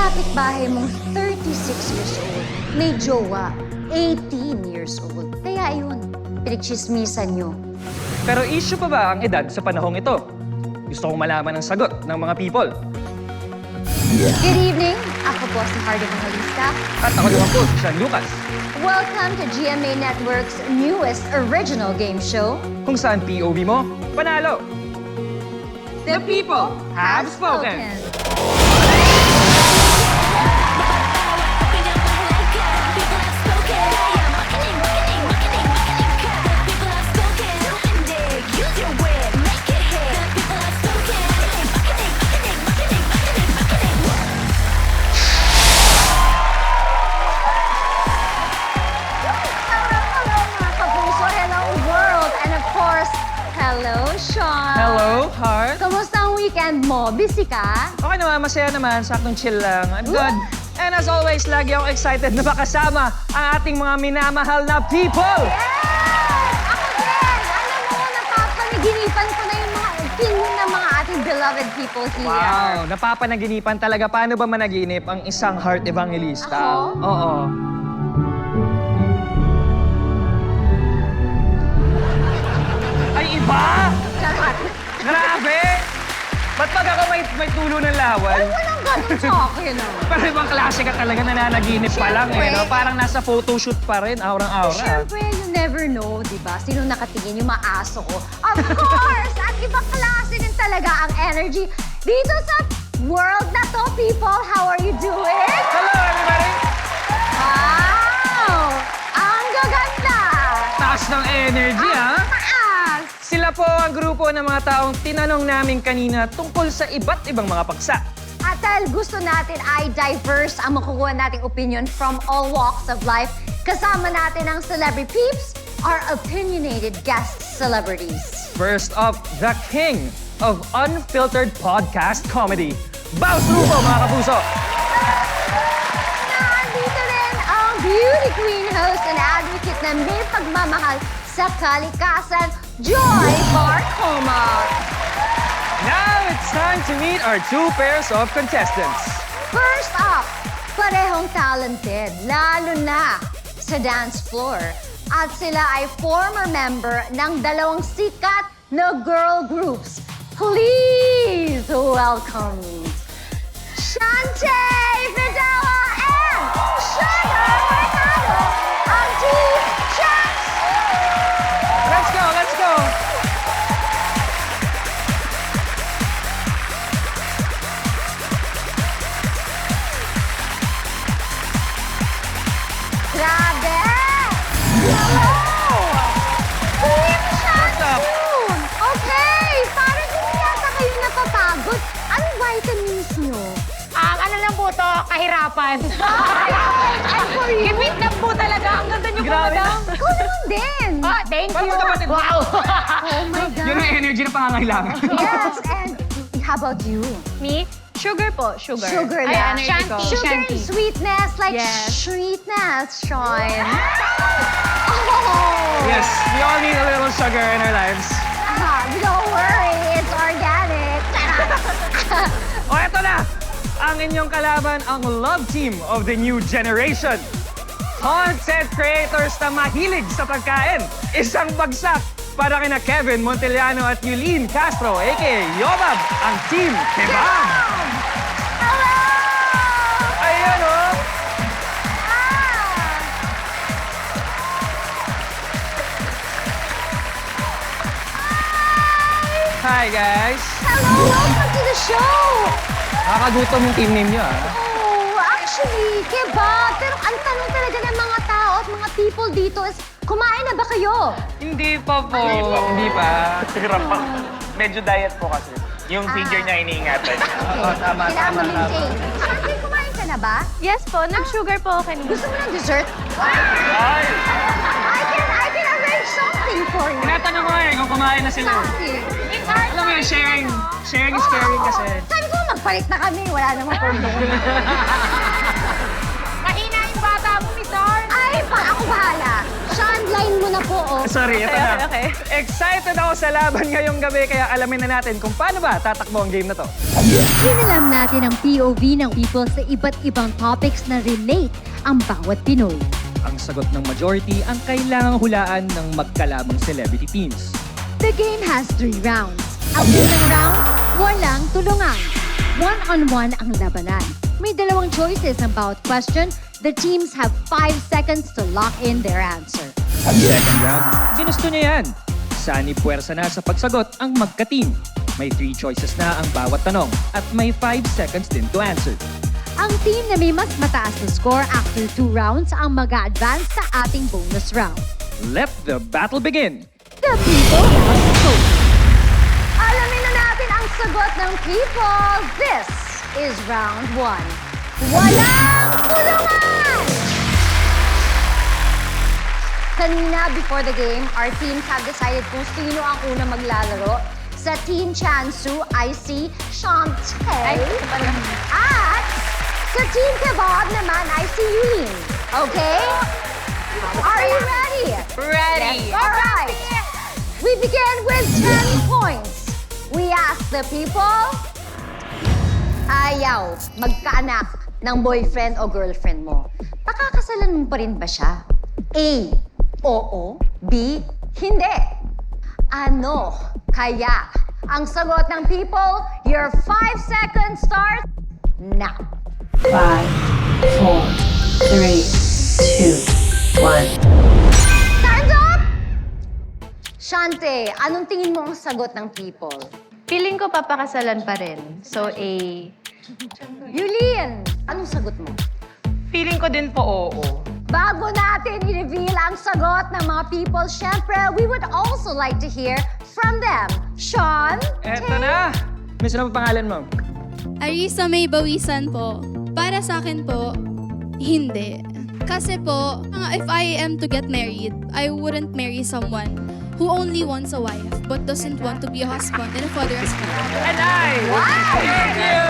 kapitbahay mong 36 years old, may jowa, 18 years old. Kaya yun, pinagchismisan nyo. Pero issue pa ba ang edad sa panahong ito? Gusto kong malaman ang sagot ng mga people. Good evening, ako po si Hardy Evangelista. At ako naman po, si Sean Lucas. Welcome to GMA Network's newest original game show. Kung saan POV mo, panalo. The people have spoken. Hello, Sean. Hello, Heart. Kamusta ang weekend mo? Busy ka? Okay naman, masaya naman. Saktong chill lang. I'm good. And as always, lagi akong excited na makasama ang ating mga minamahal na people. Yes! Ako din! Alam mo, napapanaginipan ko na yung mga opinion ng mga ating beloved people here. Wow, napapanaginipan talaga. Paano ba managinip ang isang Heart Evangelista? Ako? Oo. Ay, iba! Charot! Grabe! Ba't pag ako may tulo ng laway? Ay, walang ganun sa akin, ah. Pero ibang klase ka talaga, nananaginip pa lang eh, Siyempre. no? Parang nasa photoshoot pa rin, aurang-aura. Siyempre, you never know, di ba? Sino nakatingin yung maaso ko? Of course! At ibang klase din talaga ang energy dito sa world na to, people. How are you doing? Hello, everybody! Wow! Ang gaganda! Taas ng energy, ha? Taas! Sila po ang grupo ng mga taong tinanong namin kanina tungkol sa iba't ibang mga paksa. At dahil gusto natin ay diverse ang makukuha nating opinion from all walks of life, kasama natin ang celebrity peeps, our opinionated guest celebrities. First up, the king of unfiltered podcast comedy, Baus Lupo, mga kapuso! Nandito rin ang beauty queen host and advocate na may pagmamahal sa kalikasan, Joy Barcoma. Now it's time to meet our two pairs of contestants. First up, parehong talented, lalo na sa dance floor. At sila ay former member ng dalawang sikat na girl groups. Please welcome Shantay Fidela and Sugar Mercado ang Team Shanks! Let's go, let's go! Grabe! Hello! Team What's up? Shanks! Okay, parang hindi yata kayo napapagod. Anong vitamins nyo? Ano lang po to, kahirapan. And for you? Gipit lang po talaga. Ang ganda niyo po, Grabe. madam. Ikaw naman din! Thank Parang you. magkapatid. Wow. Oh my God! Yun ang energy na pangangailangan. Yes, and how about you? Me? Sugar po, sugar. Sugar Ay, lang. energy ko. Sugar and Shanty. sweetness, like Yes. sweetness, Sean. Oh! Yes, we all need a little sugar in our lives. Don't worry, it's organic. O, eto na! Ang inyong kalaban, ang love team of the new generation. Content creators na mahilig sa pagkain. Isang bagsak para kina Kevin Montellano at Yulene Castro, a.k.a. Yobab, ang Team Kebab. Hello! Ayan o! Hi guys! Hello, welcome to the show! Nakakagutom yung team name nyo ah. Oh, actually, kebab. Pero ang tanong talaga ng mga tao at mga people dito is, kumain na ba kayo? Hindi pa po. Hindi pa. Hirap pa. Medyo diet po kasi. Yung figure niya iniingatan. Oo, tama, Kailangan tama, tama. ma-maintain. Shantay, kumain ka na ba? Yes po, nag-sugar po ako kanina. Gusto mo ng dessert? Ay! I can arrange something for you. Tinatanong ko nga eh kung kumain na sila. Something. Alam mo yun, sharing. Sharing is caring kasi. Sabi ko, magpalit na kami. Wala namang problema. Mahina yung bata mo, Miss Ar. Ay, ako bahala. Sean, line mo na po, oh. Sorry, ito na. Okay. Excited ako sa laban ngayong gabi, kaya alamin na natin kung paano ba tatakbo ang game na to. Hinalam natin ang POV ng people sa iba't ibang topics na relate ang bawat Pinoy. Ang sagot ng majority ang kailangang hulaan ng magkalabang celebrity teams. The game has 3 rounds. Ang unang round, walang tulungan. One-on-one ang labanan. May dalawang choices ang bawat question. The teams have 5 seconds to lock in their answer. Second round, ginusto niya yan. Sani puwersa na sa pagsagot ang magka-team. May 3 choices na ang bawat tanong at may 5 seconds din to answer. Ang team na may mas mataas na score after 2 rounds ang mag-a-advance sa ating bonus round. Let the battle begin! The people have spoken. Alamin na natin ang sagot ng people. This is round 1. Walang tulungan! Kanina, before the game, our teams have decided kung sino ang unang maglalaro. Sa Team Chansu, I see Shantae. At sa Team Kebab naman, I see Yulin. Okay? Are you ready? Ready. All right. We begin with 10 points. We ask the people, ayaw magkaanak ng boyfriend o girlfriend mo. Pakakasalan mo pa rin ba siya? A, oo. B, hindi. Ano kaya? Ang sagot ng people, your 5 seconds start now. 5, 4, 3, 2, 1. Time's up! Shante, anong tingin mo ang sagot ng people? Feeling ko papakasalan pa rin. So, A. Yulin, anong sagot mo? Feeling ko din po oo. Bago natin i-reveal ang sagot ng mga people, syempre, we would also like to hear from them. Sean? Eto na! Miss, ano pa pangalan mo? Arisa May Bawisan po. Para sa akin po, hindi. Kasi po, if I am to get married, I wouldn't marry someone who only wants a wife but doesn't want to be a husband and a father as well. And I! Thank you!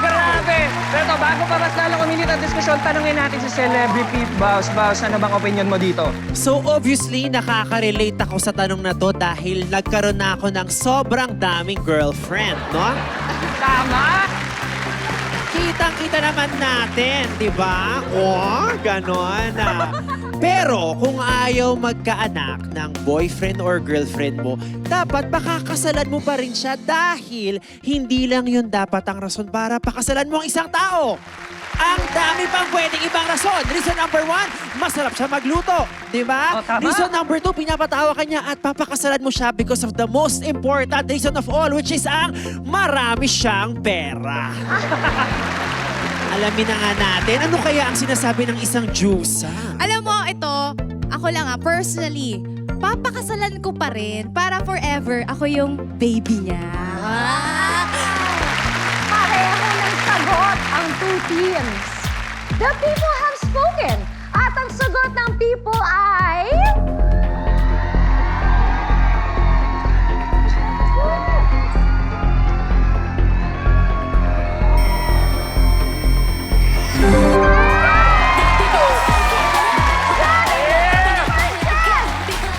Grabe! Pero bago pa mas lalo kuminit ang diskusyon, tanungin natin si Celebrity Bows. Bows, ano bang opinion mo dito? So obviously, nakaka-relate ako sa tanong na to dahil nagkaroon na ako ng sobrang daming girlfriend, no? Tama! Kitang-kita naman natin, di ba? O, ganon. Pero kung ayaw magkaanak ng boyfriend or girlfriend mo, dapat pakakasalan mo pa rin siya dahil hindi lang yun dapat ang rason para pakasalan mo ang isang tao. Ang dami pang pwedeng ibang rason. Reason number 1, masarap siya magluto. Di ba? Oh, tama. Reason number 2, pinapatawa ka niya at papakasalan mo siya because of the most important reason of all, which is ang marami siyang pera. Alamin na nga natin, ano kaya ang sinasabi ng isang Diyosa? Alam mo, ito, ako lang personally, papakasalan ko pa rin para forever ako yung baby niya. Pareho ng sagot ang 2 teams. The people have spoken. At ang sagot ng people ay...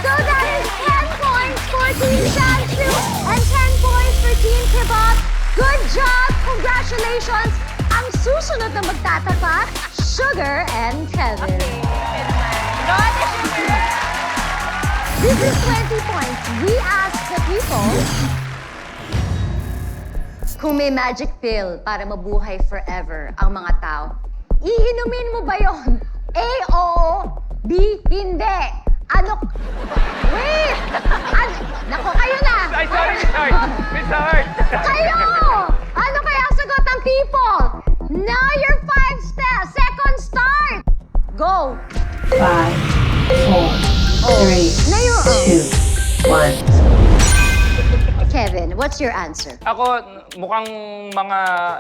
So that is 10 points for Team Shansu and 10 points for Team Kebab. Good job! Congratulations! Ang susunod na magtatapat, Sugar and Kevin. This is 20 points. We ask the people kung may magic pill para mabuhay forever ang mga tao, iinumin mo ba yon? A, oo. B, hindi. Ano? Wait! Nako, kayo na! Ay, sorry, Miss Hart! Miss Hart! Kayo! Ano kaya ang sagot ng people? Now your 5 seconds start! Go! 5, 4, 3, Ngayon, 2, 1. Kevin, what's your answer? Ako, mukhang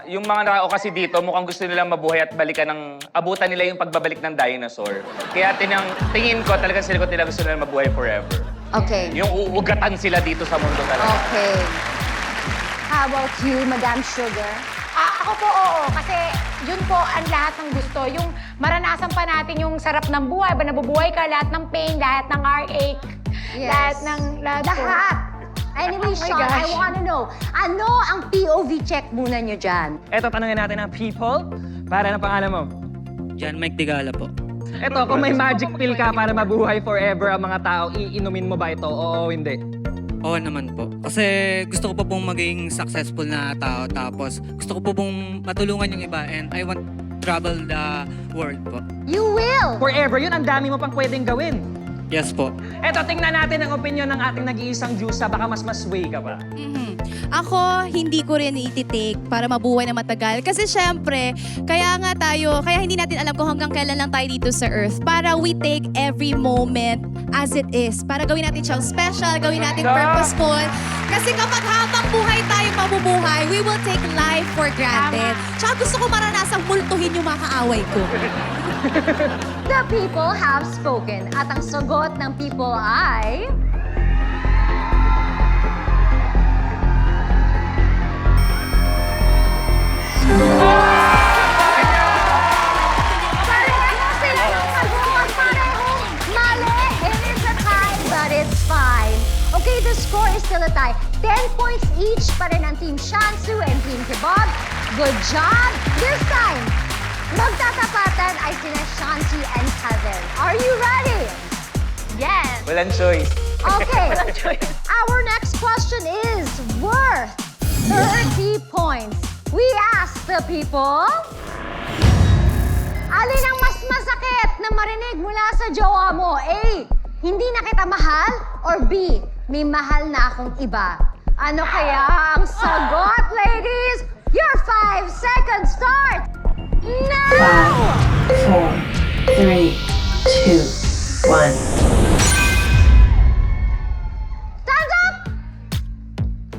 yung mga tao kasi dito, mukhang gusto nilang mabuhay at balikan ng, abutan nila yung pagbabalik ng dinosaur. Kaya tingin ko, talagang sila gusto nilang mabuhay forever. Okay. Yung uugatan sila dito sa mundo talaga. Okay. How about you, Madam Sugar? Ako po, oo. Kasi yun po ang lahat ng gusto. Yung maranasan pa natin yung sarap ng buhay. Ba nabubuhay ka, lahat ng pain, lahat ng heartache. Yes. Lahat ng... Lahat. Anyway, Oh my Sean, I gosh. wanna know, ano ang POV check muna nyo dyan? Eto, tanungin natin ang people. Para ng pangalan mo. John Mike Digala po. Eto, kung may magic pill ka para mabuhay forever ang mga tao, iinumin mo ba ito? Oo o hindi? Oo naman po. Kasi gusto ko po pong maging successful na tao. Tapos gusto ko po pong matulungan yung iba. And I want to travel the world po. You will! Forever yun, ang dami mo pang pwedeng gawin. Yes po. Eto, tingnan natin ang opinion ng ating nag-iisang Diyosa. Baka mas sway ka pa. Ako, hindi ko rin ititake para mabuhay na matagal. Kasi syempre, kaya hindi natin alam kung hanggang kailan lang tayo dito sa Earth. Para we take every moment as it is. Para gawin natin siyang special, gawin natin purposeful. Kasi kapag habang buhay tayo mabubuhay, we will take life for granted. Tsaka gusto ko maranasang multuhin yung mga kaaway ko. The people have spoken. At ang sagot ng people ay... Pareho sila ng sagot. Parehong mali. It is a tie, but it's fine. Okay, the score is still a tie. 10 points each pa rin ang Team Shansu and Team Kebab. Good job. This time, magtatapatan ay sina Shanti and Kevin. Are you ready? Yes. Walang choice. Okay. Our next question is worth 30 points. We ask the people, alin ang mas masakit na marinig mula sa jowa mo? A, hindi na kita mahal? Or B, may mahal na akong iba? Ano kaya ang sagot, ladies? Your 5 seconds start now! 5, 4, 3, 2, 1. Stand up!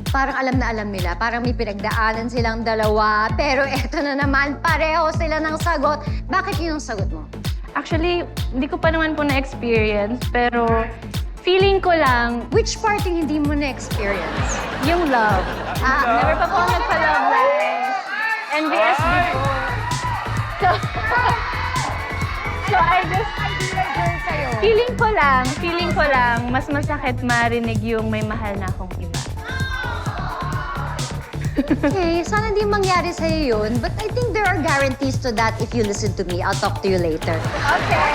Parang alam na alam nila. Parang may pinagdaanan silang dalawa. Pero eto na naman, pareho sila ng sagot. Bakit yun ang sagot mo? Actually, hindi ko pa naman po na-experience, pero feeling ko lang Which part yung hindi mo na-experience? yung love. Never pa po ako nagpa-love life. NBS before. So I just... Feeling ko lang, mas masakit marinig yung may mahal na akong iba. Okay, sana hindi mangyari sa'yo yun. But I think there are guarantees to that if you listen to me. I'll talk to you later. Okay.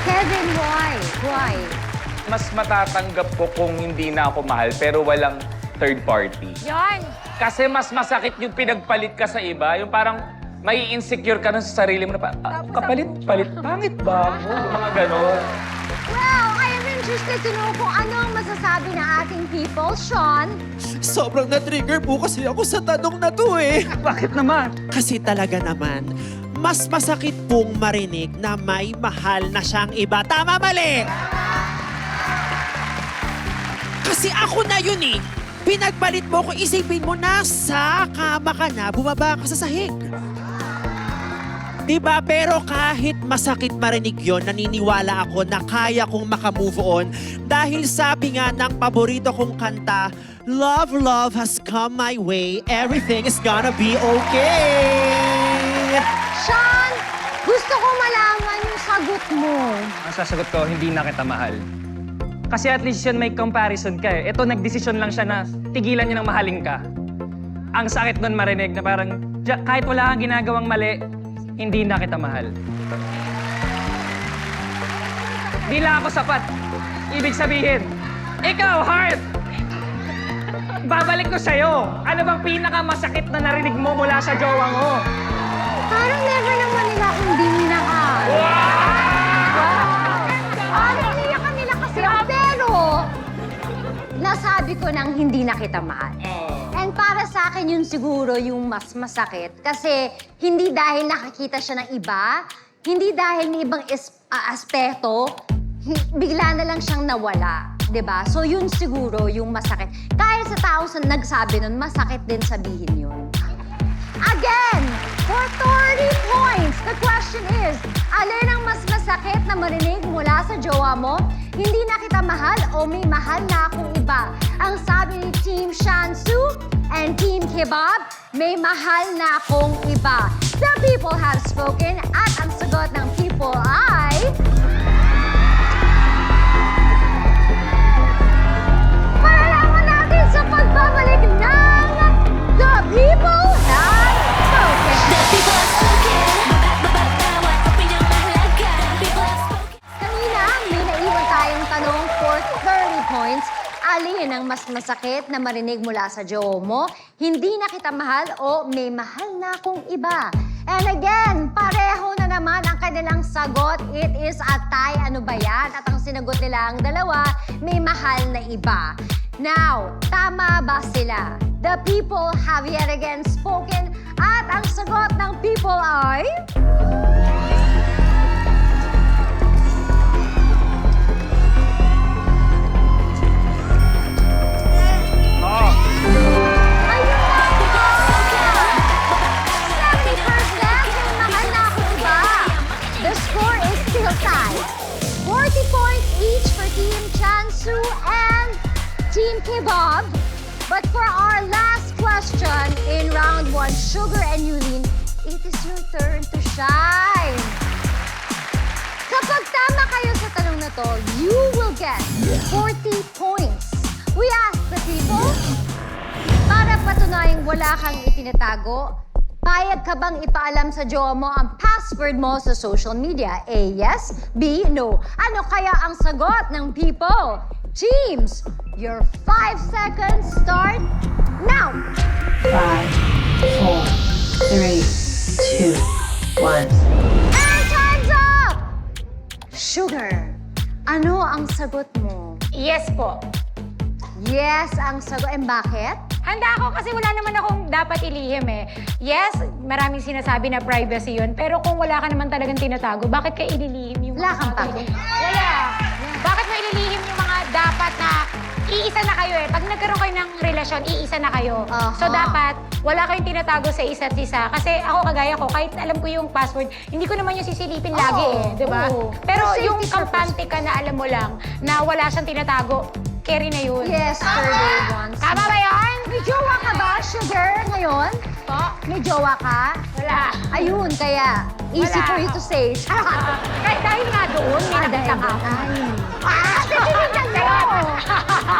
Kevin, why? Why? Mas matatanggap ko kung hindi na ako mahal pero walang third party. Yon. Kasi mas masakit yung pinagpalit ka sa iba. Yung parang may insecure ka na sa sarili mo na kapalit-palit. Pangit ba ako? Yung mga ganon. Well, I am interested to know kung ano ang masasabi ng ating people. Sean? Sobrang na-trigger po kasi ako sa tanong na to eh. Bakit naman? Kasi talaga naman, mas masakit pong marinig na may mahal na siyang iba. Tama, mali! Kasi ako na yun eh. Pinagpalit mo ko, isipin mo, nasa kama ka na, bumaba ka sa sahig. Diba? Pero kahit masakit marinig yon, naniniwala ako na kaya kong makamove on dahil sabi nga ng paborito kong kanta, Love, love has come my way. Everything is gonna be okay. Sean, gusto ko malaman yung sagot mo. Ang sasagot ko, hindi na kita mahal. Kasi at least yun may comparison ka eh. Ito, nagdesisyon lang siya na tigilan niya ng mahalin ka. Ang sakit nun marinig na parang, kahit wala kang ginagawang mali, hindi na kita mahal. Di lang ako sapat. Ibig sabihin, ikaw, Heart! Babalik ko sa'yo. Ano bang pinakamasakit na narinig mo mula sa jowa mo? Parang never naman nila akong hindi minahal. Parang niyakan nila kasi ako. Pero, nasabi ko nang hindi na kita mahal. And para sa akin yun siguro yung mas masakit. Kasi hindi dahil nakakita siya ng iba, hindi dahil may ibang aspeto, bigla na lang siyang nawala. 'Di ba? So yun siguro yung masakit. Kahit sa taong nagsabi nun, masakit din sabihin yun. Again, for 30 points, the question is, alin ang mas masakit na marinig mula sa jowa mo? Hindi na kita mahal o may mahal na akong iba? Ang sabi ni Team Shansu And Team Kebab, may mahal na akong iba. The people have spoken at ang sagot ng people ay... Malalaman natin sa pagbabalik ng The People Have Spoken. Kanina, may naiwan tayong tanong for 30 points. Alin ang mas masakit na marinig mula sa jowa mo? Hindi na kita mahal o may mahal na akong iba? And again, pareho na naman ang kanilang sagot. It is a tie. Ano ba yan? At ang sinagot nila ang dalawa, may mahal na iba. Now, tama ba sila? The people have yet again spoken. At ang sagot ng people ay... The score is still tied. 40 points each for Team Chansu and Team Kebab. But for our last question in round 1, Sugar and Yulin, it is your turn to shine. Kapag tama kayo sa tanong na to, you will get 40 points. We ask the people, para patunayang wala kang itinatago, payag ka bang ipaalam sa jowa mo ang password mo sa social media? A, yes. B, no. Ano kaya ang sagot ng people? Teams, your 5 seconds start now. 5, 4, 3, 2, 1. And time's up! Sugar, ano ang sagot mo? Yes po. Yes ang sagot. And bakit? Handa ako kasi wala naman akong dapat ilihim eh. Yes, maraming sinasabi na privacy yun. Pero kung wala ka naman talagang tinatago, bakit ka ililihim yung Wala kang tago. Wala. Bakit mo ililihim yung mga dapat na iisa na kayo eh. Pag nagkaroon kayo ng relasyon, iisa na kayo. Aha. So dapat wala kayong tinatago sa isa't isa. Kasi ako kagaya ko, kahit alam ko yung password, hindi ko naman yung sisilipin lagi eh. Di ba? Oo. Pero For yung safety kampante ka na alam mo lang na wala siyang tinatago, carry na yun. Yes, for day ones. Tama ba yun? May jowa ka ba, Sugar, ngayon? Po? May jowa ka? Wala. Ayun, kaya easy Wala. for you to say. Kahit dahil nga doon, may nakita ka. Titinigan mo!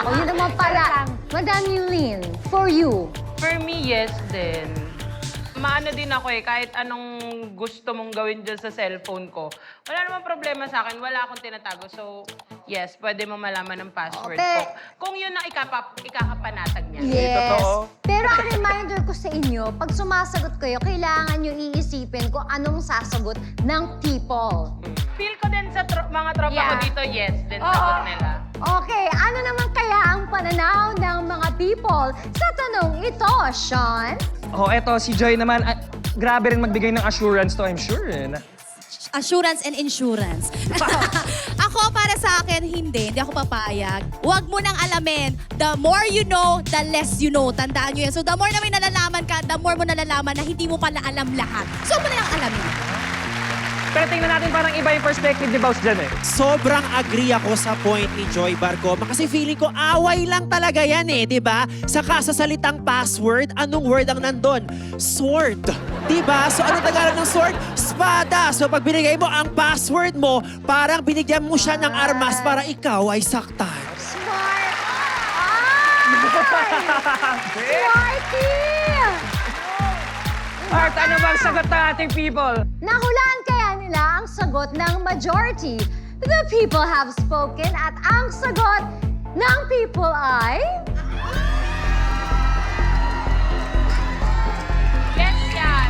O, yun naman pala. Madam Yulin, for you. For me, yes din. Maano din ako eh, kahit anong gusto mong gawin dyan sa cellphone ko. Wala namang problema sa akin, wala akong tinatago. So, yes, pwede mo malaman ang password ko. Kung yun ang ikakapanatag niya. Yes. Pero ang reminder ko sa inyo, pag sumasagot kayo, kailangan nyo iisipin kung anong sasagot ng people. Feel ko din sa mga tropa ko Yeah. dito, yes, din sagot nila. Okay, ano naman kaya ang pananaw ng mga people sa tanong ito, Sean? Oh, eto, si Joy naman, grabe rin magbigay ng assurance to, I'm sure. Assurance and insurance. Ako, para sa akin, hindi ako papayag. Huwag mo nang alamin. The more you know, the less you know. Tandaan nyo yan. So, the more na may nalalaman ka, the more mo nalalaman na hindi mo pala alam lahat. So, huwag mo na lang alamin. Pero tingnan natin parang iba yung perspective ni Boss dyan eh. Sobrang agree ako sa point ni Joy Barcoma kasi feeling ko away lang talaga yan eh, di ba? Saka sa salitang password, anong word ang nandun? Sword. Di ba? So anong Tagalog ng sword? Espada. So pag binigay mo ang password mo, parang binigyan mo siya ng armas para ikaw ay saktan. Smart! Smarty! Art, ano bang sagot ng ating people? Nahulaan kaya nila ang sagot ng majority. The people have spoken at ang sagot ng people ay... Yes, yan!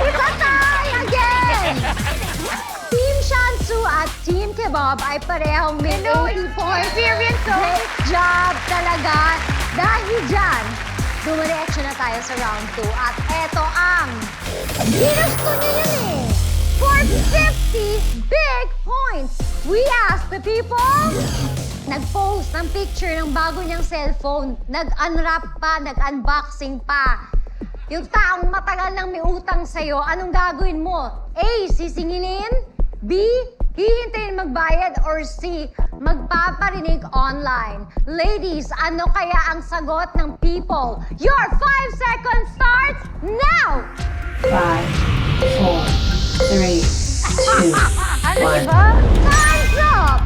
Ipatay again! Team Shansu at Team Kebab ay parehong may 80 points. Great job talaga. Dahil dyan, dumiretso na tayo sa round 2. At eto ang ginusto niyo yun eh. For 50 big points, we ask the people... Nag-post ng picture ng bago niyang cellphone. Nag-unwrap pa, nag-unboxing pa. Yung taong matagal nang may utang sa'yo, anong gagawin mo? A. Sisingilin. B. hihintayin magbayad, or C, magpaparinig online? Ladies, ano kaya ang sagot ng people? Your 5 seconds starts now! 5, 4, 3, 2, Ano 1. ba? Time's up!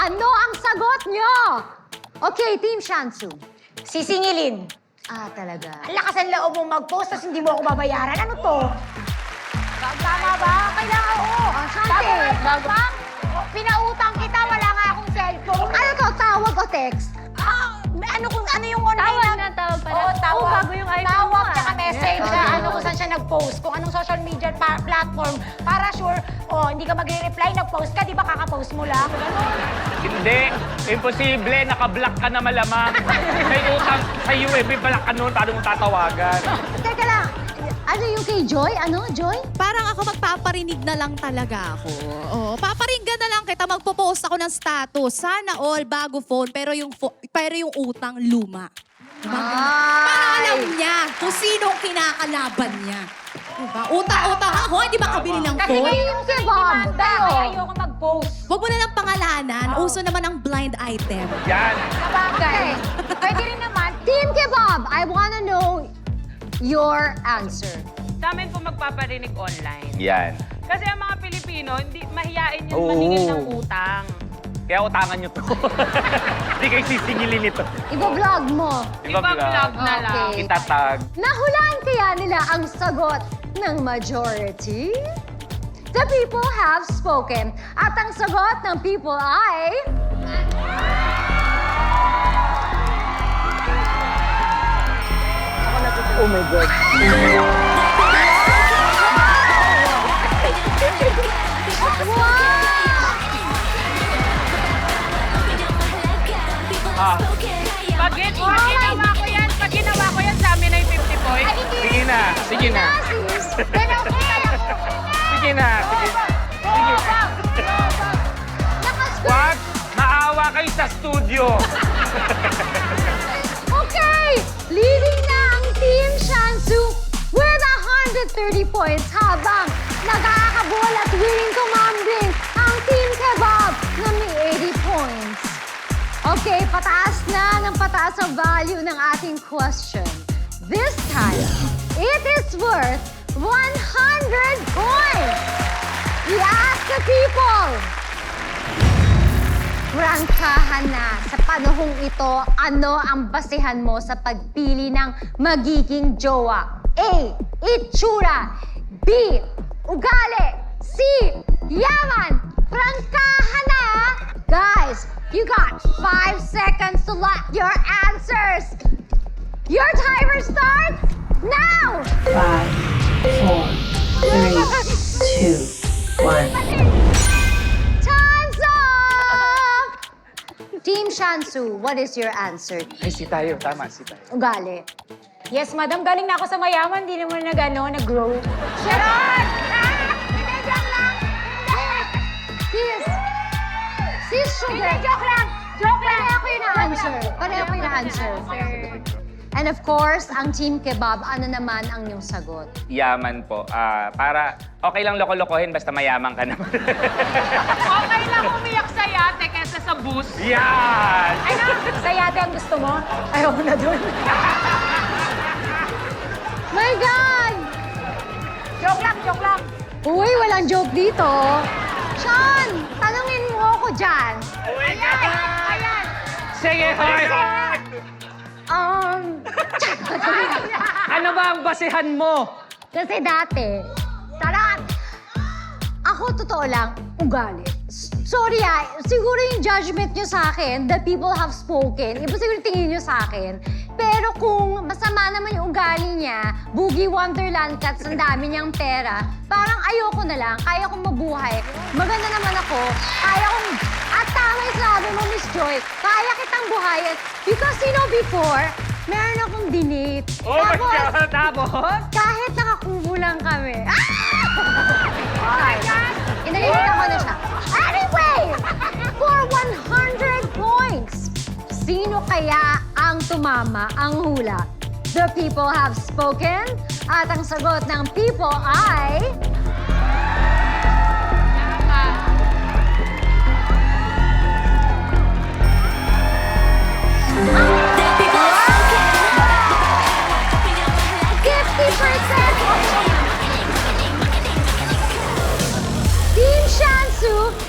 Ano ang sagot nyo? Okay, Team Shansu. Sisingilin. Talaga. Ang lakas ang loob mo mag-post tapos hindi mo ako babayaran. Ano to? Tama ba? Kailangan, oo. Shanti. Pinautang kita, wala nga akong cellphone. Ano to? Tawag o text? Ano yung online Tawag pala. Oo, tawag. Oh, bago yung iPhone Tawag, mo, ah. tsaka message. Yeah. Ano kung saan siya nag-post. Kung anong social media platform. Para sure, hindi ka magre-reply, nag-post ka, di ba kaka-post mo lang? Ganun. Hindi. Imposible. Naka-block ka na malamang. May utang sa UAB, block ka noon. Paano mong tatawagan? Teka lang. Ano yung kay Joy? Ano, Joy? Parang ako magpaparinig na lang talaga ako. Oo, paparinggan na lang kita, magpo-post ako ng status. Sana all bago phone, pero yung utang luma. Para alam niya kung sino ang kinakalaban niya. Diba? Utang-utang ako, hindi ba kabili ng Kasi phone? ngayon yung kebab. Tayo. Kaya ayoko mag-post. Huwag mo na lang pangalanan. Uso naman ang blind item. Yan. Okay. Pwede rin naman. Team Kebab, I wanna know your answer. Sa amin po magpaparinig online. Yan. Kasi ang mga Pilipino, hindi mahiyain yung Oo. maningil ng utang. Kaya utangan nyo to. Hindi kayo sisingilin ito. Iba-vlog mo. Ibang vlog na lang. Okay. Itatag. Nahulaan kaya nila ang sagot ng majority? The people have spoken. At ang sagot ng people ay... Oh my God. Pag ginawa ko yan, sa amin ay 50 points. Sige na. Sige na. Sige na. Sige na. Wag. Maawa kayo sa studio. Okay! Leading na ang Team Shansu with 130 points habang nakakabol at winning commanding ang Team Kebab na may 80 points. Okay, pataas na ng pataas ang value ng ating question. This time, it is worth 100 points! We ask the people, prangkahan na sa panahong ito, ano ang basihan mo sa pagpili ng magiging jowa? A. Itsura. B. Ugali. C. Yaman. Prangkahan na! Guys, you got 5 seconds to lock your answers. Your timer starts now! 5, 4, 3, 2, 1. Time's up! Team Shansu, what is your answer? Ay, si tayo. Tama, si tayo. Ugali. Yes, madam. Galing na ako sa mayaman. Hindi naman nag-grow. Sharon! Hindi, joke lang! Sis Sugar. Joke lang! Joke lang! Pareho ko yung na-answer. Pareho ko yung na-answer. And of course, ang Team Kebab, ano naman ang iyong sagot? Yaman po. Para okay lang loko-lokohin basta mayaman ka naman. Okay lang umiyak sa yate kesa sa bus. Yan! Ano? Sa yate ang gusto mo? Ayaw ko na dun. My God! Joke lang, joke lang. Uy, walang joke dito. Sean, tanungin mo ako dyan. Ayan! Sige, hoy! Ano ba ang basihan mo? Kasi dati, tarot! Ako, totoo lang, ugali. Sorry siguro yung judgment nyo sa akin, the people have spoken, iba siguro tingin nyo sa akin. Pero kung masama naman yung ugali niya, boogie wonderland cats, ang dami niyang pera, parang ayoko na lang, kaya kong mabuhay. Maganda naman ako, kaya kong... At tama yung sabi mo, Miss Joy, kaya kitang buhayin. Because you know before, meron akong dinate. Oh my God! Tapos? Kahit nakakubo lang kami. Oh my God! Inalimutan ko na siya. Anyway, for 100 points, sino kaya ang tumama ang hula? The people have spoken at ang sagot ng people ay...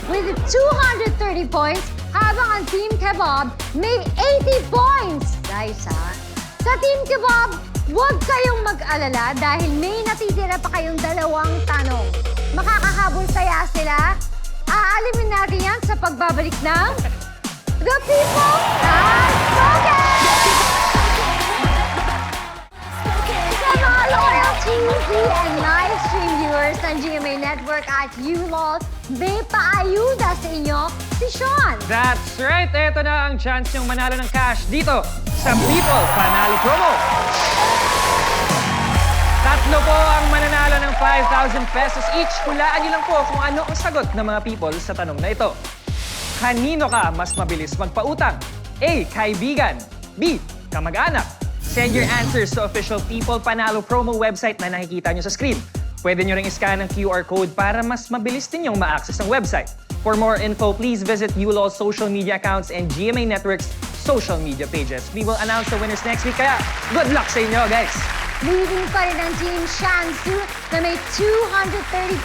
with 230 points, habang ang Team Kebab may 80 points. Guys, sa Team Kebab, huwag kayong mag-alala dahil may natitira pa kayong dalawang tanong. Makakahabol kaya sila? Aalimin natin yan sa pagbabalik ng The People Have Spoken! Sa mga loyal TV and live stream viewers ng GMA Network at ULOL, may paayuda sa inyo si Sean. That's right! Ito na ang chance niyong manalo ng cash dito sa People Panalo Promo. Tatlo po ang mananalo ng 5,000 pesos each. Hulaan niyo lang po kung ano ang sagot ng mga people sa tanong na ito. Kanino ka mas mabilis magpautang? A. Kaibigan. B. Kamag-anak. Send your answers to official People Panalo Promo website na nakikita niyo sa screen. Pwede niyo ring iscan ang QR code para mas mabilis ninyong ma-access ang website. For more info, please visit ULOL's social media accounts and GMA Network's social media pages. We will announce the winners next week, kaya good luck sa inyo, guys! Leading pa rin ang Team Shansu na may 230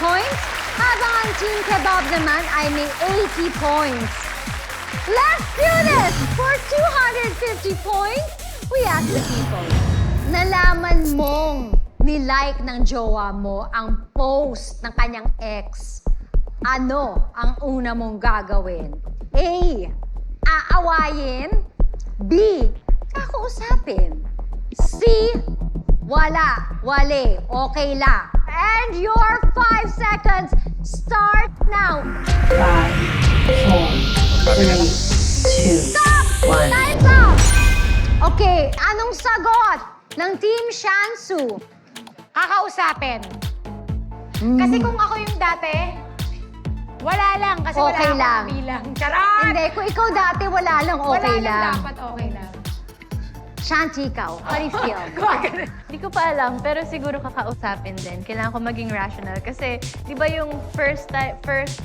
points, habang ang Team Kebab naman ay may 80 points. Let's do this! For 250 points, we ask the people. Nalaman mong nilike ng jowa mo ang post ng kanyang ex. Ano ang una mong gagawin? A. Aawayin. B. Kakausapin. C. Wala, wale, okay la. And your 5 seconds start now. 5, 4, 3, 2, Stop! 1. Time's up! Okay, anong sagot ng Team Shansu? Kakausapin. Kasi kung ako yung dati, wala lang. Kasi Okay wala lang. akong bilang. Charot! Hindi, kung ikaw dati, wala lang okay Wala lang lang. dapat okay lang. Shanti, ikaw, how do you feel? Hindi ko pa alam, pero siguro kakausapin din. Kailangan ko maging rational. Kasi, di ba yung first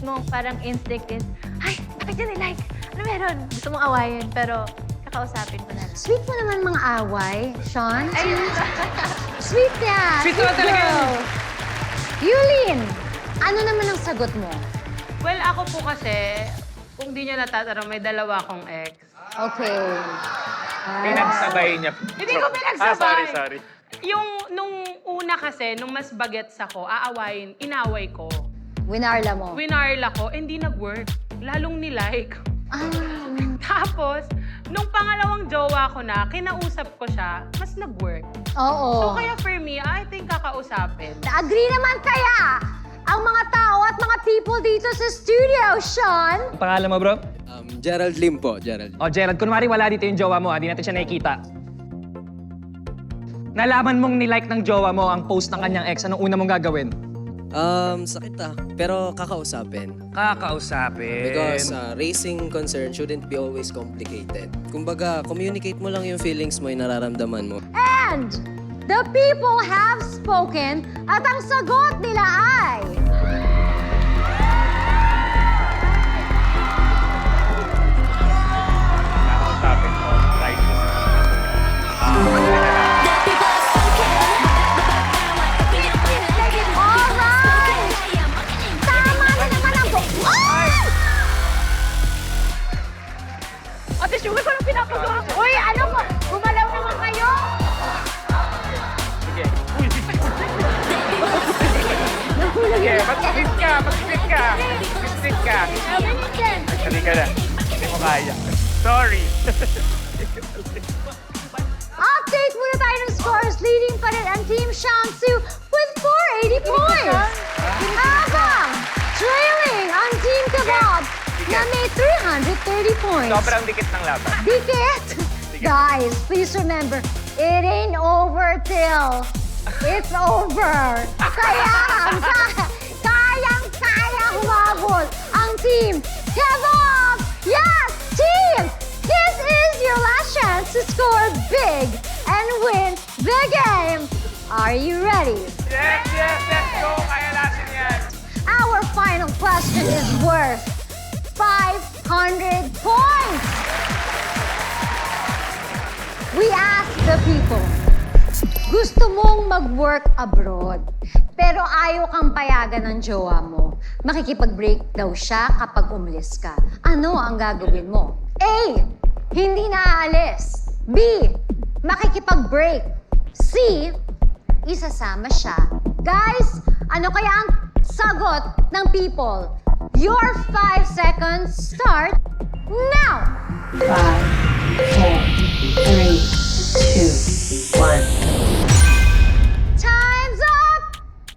mong parang instinct is, ay, bakit yan like? Ano meron? Gusto mong awayin, pero kakausapin ko na lang. Sweet mo naman mga away, Sean. Sweet niya. Sweet naman talaga yan. Yulin, ano naman ang sagot mo? Well, ako po kasi, kung di nyo natatanong, may dalawa akong ex. Okay. Pinagsabay niya. Hindi ko pinagsabay. sorry. Yung nung una kasi, nung mas bagets ako, aawayin, inaway ko. Winarla mo. Winarla ko, hindi nag-work. Lalong nilike. Ah. Tapos, nung pangalawang jowa ko na, kinausap ko siya, mas nag-work. Oo. So kaya for me, I think kakausapin. Agree naman kaya ang mga tao at mga people dito sa studio, Sean? Pangalan mo, bro? Gerald Lim po, Gerald. O, Gerald, kunwari wala dito yung jowa mo, hindi natin siya nakikita. Nalaman mong nilike ng jowa mo ang post ng kanyang ex, anong una mong gagawin? Sakit pero kakausapin. Kakausapin. Because raising concern shouldn't be always complicated. Kumbaga, communicate mo lang yung feelings mo, yung nararamdaman mo. And the people have spoken at ang sagot nila ay... Kakausapin ko. Right. Alright! Tama na naman ang Ay! Ate Sugar, parang pinapagawa ko. Uy, ano mo? Gumalaw naman kayo? Sige. Sige, mag-split ka. Mag-split ka. Mag-split ka. Halika na. Hindi mo kaya. Sorry. Update muna tayo ng scores. Leading pa rin ang Team Shansu with 480 points. Habang trailing ang Team Kebab na may 330 points. Sobrang dikit ng laban. Dikit! Guys, please remember, it ain't over till it's over. Kayang-kaya humabol ang Team Kebab! Yes, team! This is your last chance to score big and win the game. Are you ready? Yes, yes, let's go. Kaya natin yan. Our final question is worth 500 points. We ask the people, gusto mong mag-work abroad, pero ayaw kang payagan ng jowa mo. makikipag-break daw siya kapag umalis ka. Ano ang gagawin mo? A. Hindi na aalis. B. Makikipag-break. C. Isasama siya. Guys, ano kaya ang sagot ng people? Your 5 seconds start now! 5, 4, 3, 2, 1. Time's up!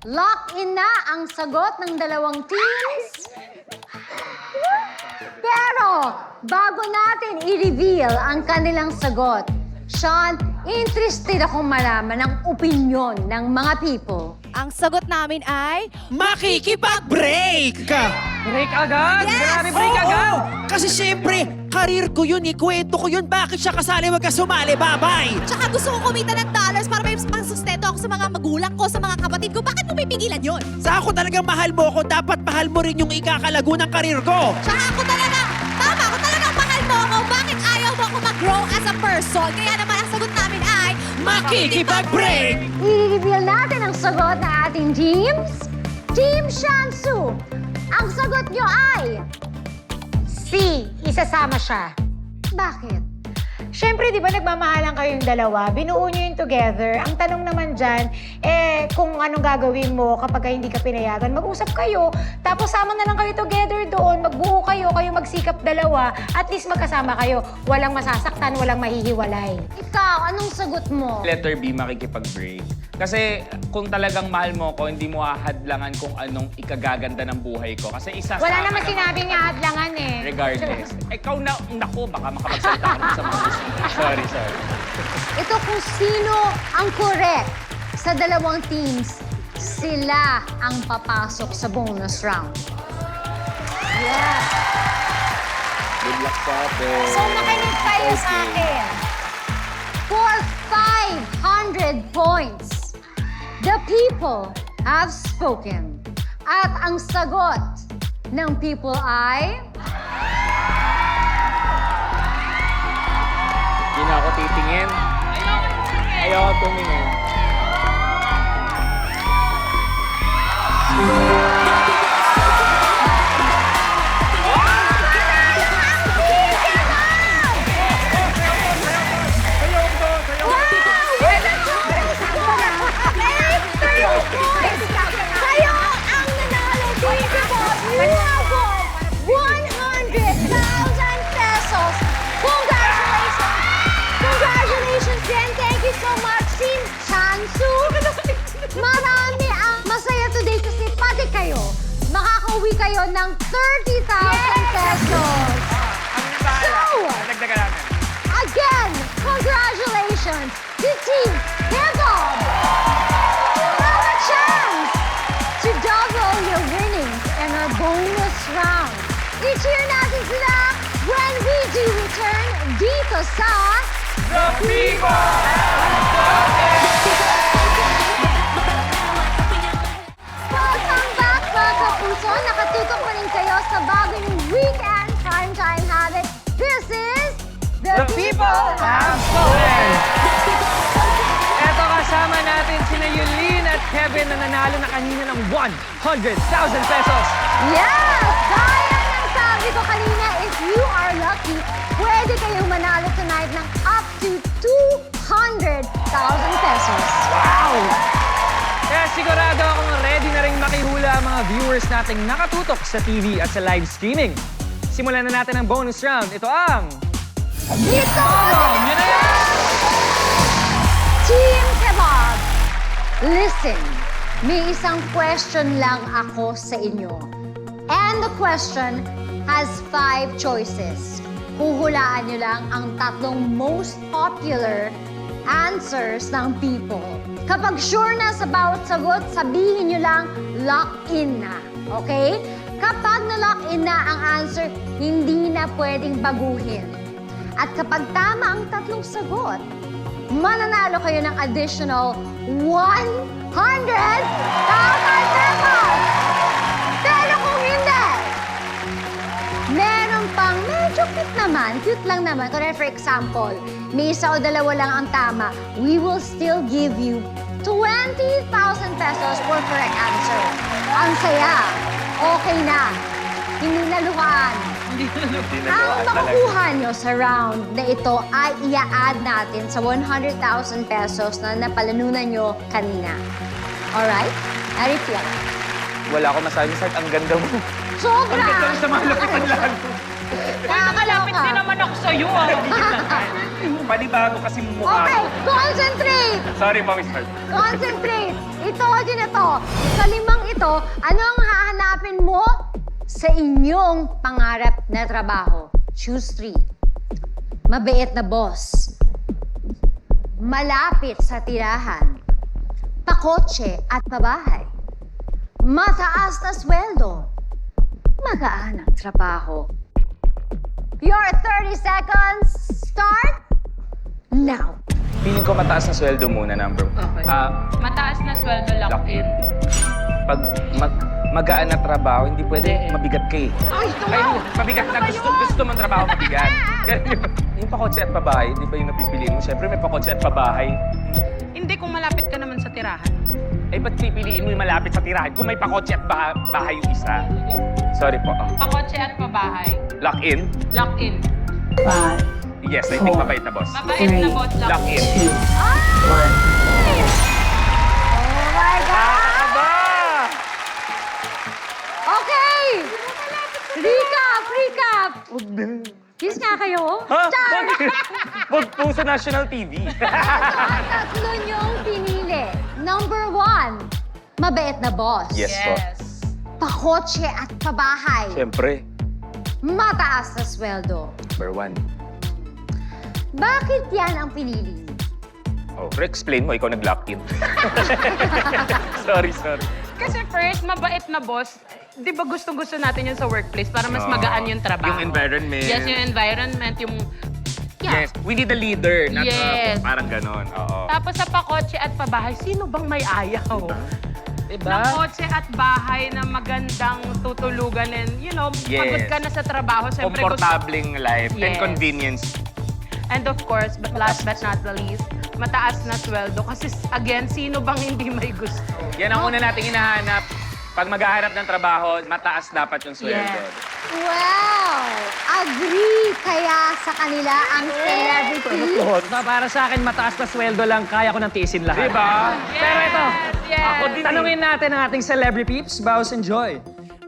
Lock in na ang sagot ng dalawang teams. Pero, bago natin i-reveal ang kanilang sagot, Sean, interested akong malaman ang opinyon ng mga people. Ang sagot namin ay... Makikipag-break! Break agad? Grabe, break agad! Kasi siyempre, karir ko yun, kwento ko yun. Bakit siya kasali? Wag ka sumali, bye-bye! Tsaka gusto ko kumita ng dollars para may pangsustento ako sa mga magulang ko, sa mga kapatid ko. Bakit mo pipigilan yun? Sa ako talagang mahal mo ko, dapat mahal mo rin yung ikakalago ng karir ko! Tsaka ako talagang mahal mo ako. Bakit ayaw mo ako mag-grow as a person? Kaya naman ang sagot namin ay... Makikipag-break! I-reveal natin ang sagot ng ating teams. Team Shansu, ang sagot nyo ay... C. Isasama siya. Bakit? Siyempre, di ba nagmamahalan kayong dalawa? Binuo nyo yung together. Ang tanong naman dyan, kung anong gagawin mo kapag hindi ka pinayagan, mag-usap kayo. Tapos sama na lang kayo together doon. Magbuo kayo magsikap dalawa. At least magkasama kayo. Walang masasaktan, walang mahihiwalay. Ikaw, anong sagot mo? Letter B, makikipag-break. Kasi kung talagang mahal mo ko, hindi mo ahadlangan kung anong ikagaganda ng buhay ko. Kasi isa Wala naman sinabing hadlangan eh. Regardless. Ikaw na, naku, baka makapagsalita ka sa mga gusto. Sorry. Ito kung sino ang correct sa dalawang teams, sila ang papasok sa bonus round. Yes. Good luck sa atin. So makinig kayo sa akin. For 500 points, the people have spoken. At ang sagot ng people ay... Hindi na ako titingin. Ayoko tumingin. Kayo ang nanalo dito po. Inabot 100,000 pesos. Congratulations! Congratulations din. Thank you so much, Team Chansu. Marami ang masaya today kasi pati kayo. Makakauwi kayo ng 30,000 pesos. So, Dagdagan natin. again, congratulations to Team Hip-Hop! Have a chance to double your winnings in our bonus round. I-cheer natin sila when we do return dito sa... The people! Welcome back, mga kapuso! Nakatutok pa rin kayo sa bagong weekend primetime habit. This is... The people have spoken! Eto, kasama natin sina Yulene at Kevin na nanalo na kanina ng 100,000 pesos. Yes! Gaya ng sabi ko kanina, if you are lucky, pwede kayong manalo tonight ng up to 200,000 pesos. Wow! Kaya sigurado akong ready na rin makihula ang mga viewers nating nakatutok sa TV at sa live streaming. Simulan na natin ang bonus round. Ito ang... Dito! Yun na yan! Team Kebab! Listen, may isang question lang ako sa inyo. And the question has 5 choices. Huhulaan nyo lang ang tatlong most popular answers ng people. Kapag sure na sa bawat sagot, sabihin nyo lang, lock in na. Okay? Kapag na-lock in na ang answer, hindi na pwedeng baguhin. At kapag tama ang tatlong sagot, mananalo kayo ng additional 100,000 pesos! Pero kung hindi, meron pang medyo cute lang naman. Kaya for example, may isa o dalawa lang ang tama, we will still give you 20,000 pesos for correct answer. Ang saya! Okay na. Hindi na luhaan. Ang makukuha nyo sa round na ito ay ia-add natin sa 100,000 pesos na napalanunan nyo kanina. Alright? Na-refill. Wala ko masabi, Sart. Ang ganda mo. Sobra! Ang ganda mo sa mga lapitan lang. Malapit din naman ako sa'yo, ah. Panibago kasi mukha Okay, ko. concentrate! Sorry, Mami Sart. Concentrate! Ito din ito. Sa limang ito, ano ang hahanapin mo sa inyong pangarap na trabaho? Choose 3. Mabait na boss. Malapit sa tirahan. Pakotse at pabahay. Mataas na sweldo. Magaan ang trabaho. Your 30 seconds start now. Feeling ko mataas na sweldo muna, number. Okay. Mataas na sweldo lang. Lock-in. Pag magaan na trabaho, hindi pwede mabigat ka eh. Ay, mabigat na gusto mong trabaho mabigat. Yung pakotse at pabahay, di ba yung napipiliin mo? Siyempre may pakotse at pabahay. Hindi kung malapit ka naman sa tirahan. Eh, ba't pipiliin mo yung malapit sa tirahan kung may pakotse at bahay yung isa? Sorry po. Pakotse at pabahay. Lock-in? Lock-in. 5, Yes, I think mabait na boss. Mabait na boss, Lock-in. 2, 1. Oh my God! Aba! Okay! Recap! Kiss nga kayo? Ha? Char! Huwag po sa national TV. Ang tatlo niyong pinili. Number 1, mabait na boss. Yes po. Pakotse at pabahay. Siyempre. Mataas na sweldo. Number 1. Bakit yan ang pinili niyo? Oh, explain mo, ikaw nag-lock-in. Sorry. Kasi first, mabait na boss. Di ba gustong-gusto natin yun sa workplace para mas magaan yung trabaho? Yung environment. Yes, yung environment, yung... Yes, we need a leader. Not Yes. parang ganon. Oo. Tapos sa pakotse at pabahay, sino bang may ayaw? Diba? Ng kotse at bahay na magandang tutulugan and, you know, pagod ka na sa trabaho. Siyempre, Komportabling life and Yes. convenience. And of course, but last but not the least, mataas na sweldo. Kasi again, sino bang hindi may gusto? Yan ang una nating hinahanap. Pag maghahanap ng trabaho, mataas dapat yung sweldo. Yes. Wow! Agree kaya sa kanila ang celebrity? Para sa akin, mataas na sweldo lang, kaya ko nang tiisin lahat. Diba? Pero ito, Yes. tanungin natin ang ating celebrity peeps, Bows and Joy.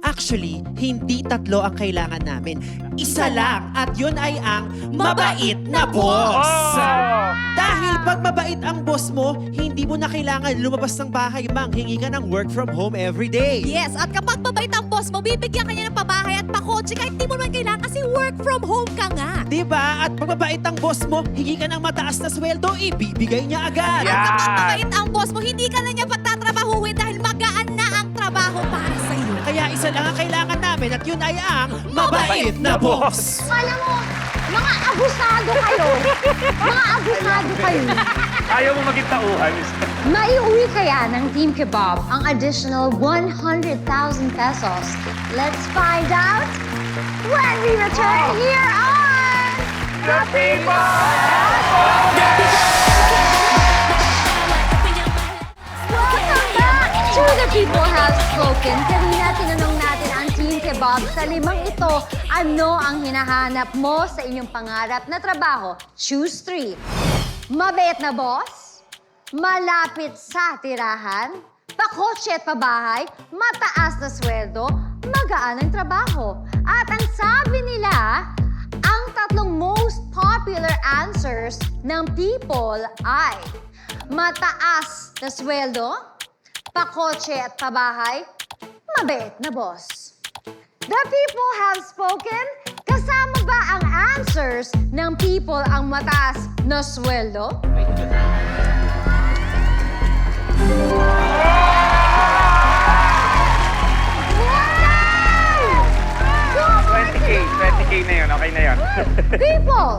Actually, hindi tatlo ang kailangan namin. Isa lang, at yun ay ang mabait na boss. Oh! Dahil pag mabait ang boss mo, hindi mo na kailangan lumabas ng bahay, manghingi ka ng work from home every day. Yes, at kapag mabait ang boss mo, bibigyan ka niya ng pabahay at pakotse kahit hindi mo naman kailangan kasi work from home ka nga. Diba? At pag mabait ang boss mo, hingi ka ng mataas na sweldo, ibibigay niya agad. At kapag Yan. mabait ang boss mo, hindi ka na niya pagtatrabahuin dahil magaan na ang trabaho para sa'yo. Kaya isa lang ang kailangan namin at yun ay ang mabait na boss. Alam mo, mga abusado kayo. Mga abusado kayo. Ayaw mo maging tauhan. Maiuwi kaya ng Team Kebab ang additional 100,000 pesos? Let's find out when we return here on The People! Welcome back to The People Have Spoken. Kanina tinanong natin ang Team Kebab sa limang ito, ano ang hinahanap mo sa inyong pangarap na trabaho? Choose 3. Mabait na boss, malapit sa tirahan, pakotse at pabahay, mataas na sweldo, magaan ang trabaho. At ang sabi nila, ang tatlong most popular answers ng people ay mataas na sweldo, pakotse at pabahay, mabait na boss. The people have spoken. Kasama ba ang answers ng people ang mataas na sweldo? Wow! 20K na yun. Okay na yun. People,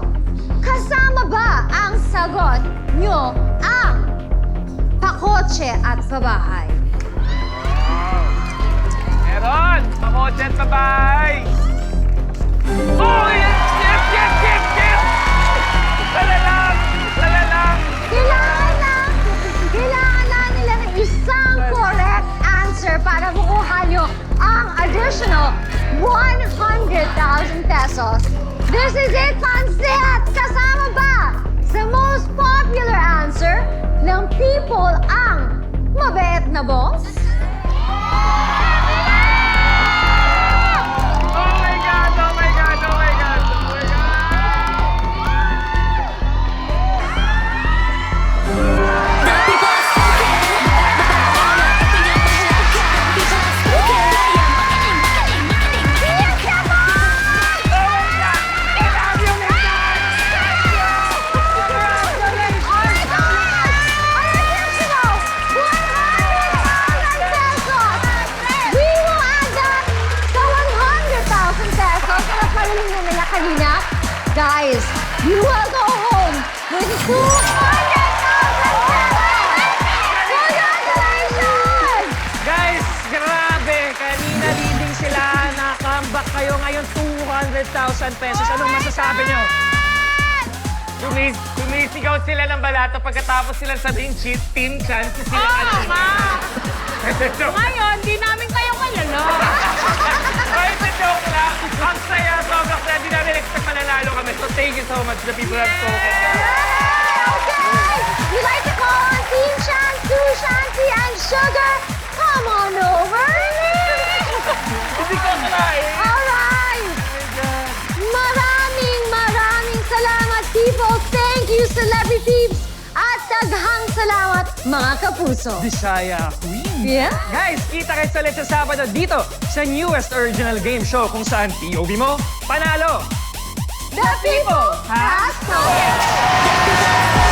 kasama ba ang sagot nyo ang pakotse at pabahay? Meron! Pakotse at babay! Oh, yes! Lalalang! Kailangan na nila ng isang correct answer para makuha nyo ang additional is it, Pansit? Kasama ba sa most popular answer ng people ang mabait na boss? Oh my God! Oh my God! Oh my God! Oh my God! Guys, you will go home with 200,000 Congratulations! Guys, grabe! Kanina leading sila. Na-comeback kayo ngayon 200,000 pesos. Anong masasabi nyo? Sumisigaw sila ng balato pagkatapos silang sabihin team chance sila. Ngayon, di namin kayo kilala. Ay, sa joke lang. Ang saya, sobrang saya. Di namin expect mananalo kami. So thank you so much. The people have spoken. Okay! You like to call on Team Shantu, Shanti, and Sugar? Come on over! Hindi ko akalain. Alright! Maraming salamat, people! Thank you, Celebrity Peeps! At daghang salamat, mga kapuso! Bisaya Queen. Yeah? Guys, kita kayo ulit sa Sabado dito sa newest original game show kung saan POV mo, panalo! The people has spoken!